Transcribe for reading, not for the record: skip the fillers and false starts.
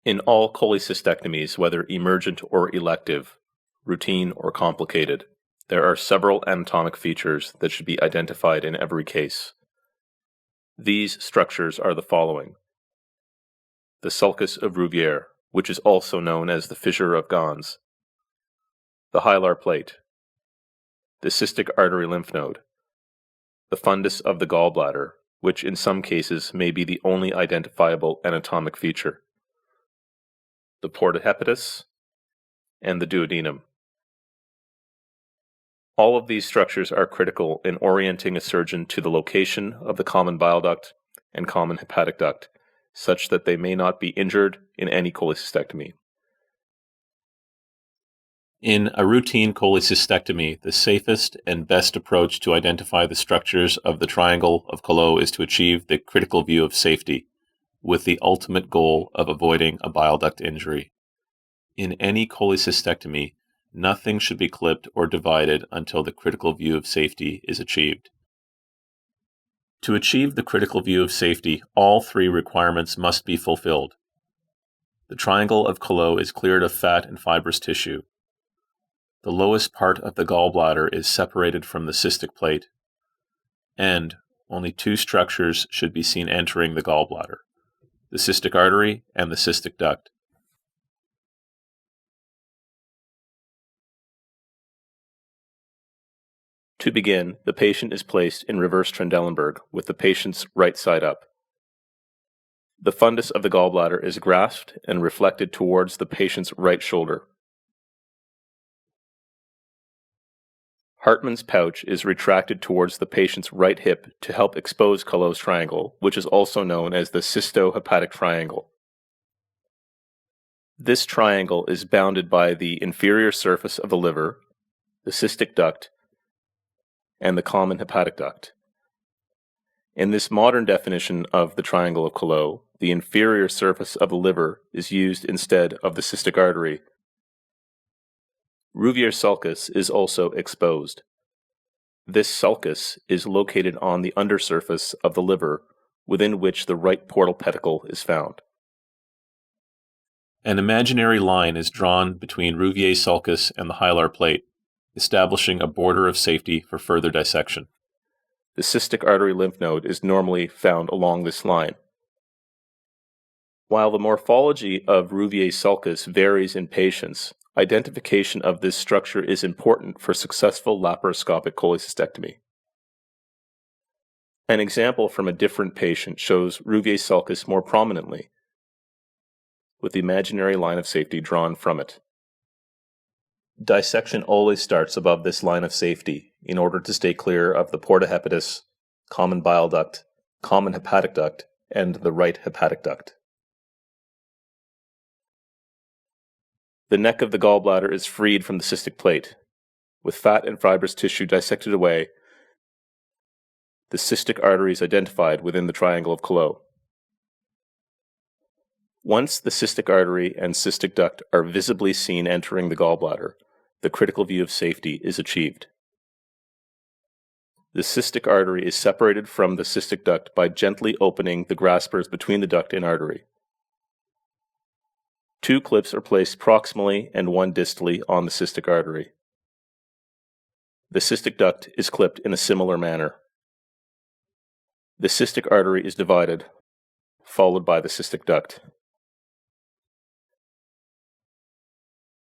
In all cholecystectomies, whether emergent or elective, routine or complicated, there are several anatomic features that should be identified in every case. These structures are the following: the sulcus of Rouvière, which is also known as the fissure of Gans, the hilar plate, the cystic artery lymph node, the fundus of the gallbladder, which in some cases may be the only identifiable anatomic feature, the porta hepatis, and the duodenum. All of these structures are critical in orienting a surgeon to the location of the common bile duct and common hepatic duct, such that they may not be injured in any cholecystectomy. In a routine cholecystectomy, the safest and best approach to identify the structures of the triangle of Collot is to achieve the critical view of safety, with the ultimate goal of avoiding a bile duct injury. In any cholecystectomy, nothing should be clipped or divided until the critical view of safety is achieved. To achieve the critical view of safety, all three requirements must be fulfilled. The triangle of Collot is cleared of fat and fibrous tissue. The lowest part of the gallbladder is separated from the cystic plate, and only two structures should be seen entering the gallbladder: the cystic artery and the cystic duct. To begin, the patient is placed in reverse Trendelenburg with the patient's right side up. The fundus of the gallbladder is grasped and reflected towards the patient's right shoulder. Hartmann's pouch is retracted towards the patient's right hip to help expose Collot's triangle, which is also known as the cystohepatic triangle. This triangle is bounded by the inferior surface of the liver, the cystic duct, and the common hepatic duct. In this modern definition of the triangle of Collot, the inferior surface of the liver is used instead of the cystic artery. Rouvière's sulcus is also exposed. This sulcus is located on the undersurface of the liver, within which the right portal pedicle is found. An imaginary line is drawn between Rouvière's sulcus and the hilar plate, establishing a border of safety for further dissection. The cystic artery lymph node is normally found along this line. While the morphology of Rouvière's sulcus varies in patients, identification of this structure is important for successful laparoscopic cholecystectomy. An example from a different patient shows Rouvière's sulcus more prominently, with the imaginary line of safety drawn from it. Dissection always starts above this line of safety in order to stay clear of the porta hepatis, common bile duct, common hepatic duct, and the right hepatic duct. The neck of the gallbladder is freed from the cystic plate. With fat and fibrous tissue dissected away, the cystic artery is identified within the triangle of Collot. Once the cystic artery and cystic duct are visibly seen entering the gallbladder, the critical view of safety is achieved. The cystic artery is separated from the cystic duct by gently opening the graspers between the duct and artery. Two clips are placed proximally and one distally on the cystic artery. The cystic duct is clipped in a similar manner. The cystic artery is divided, followed by the cystic duct.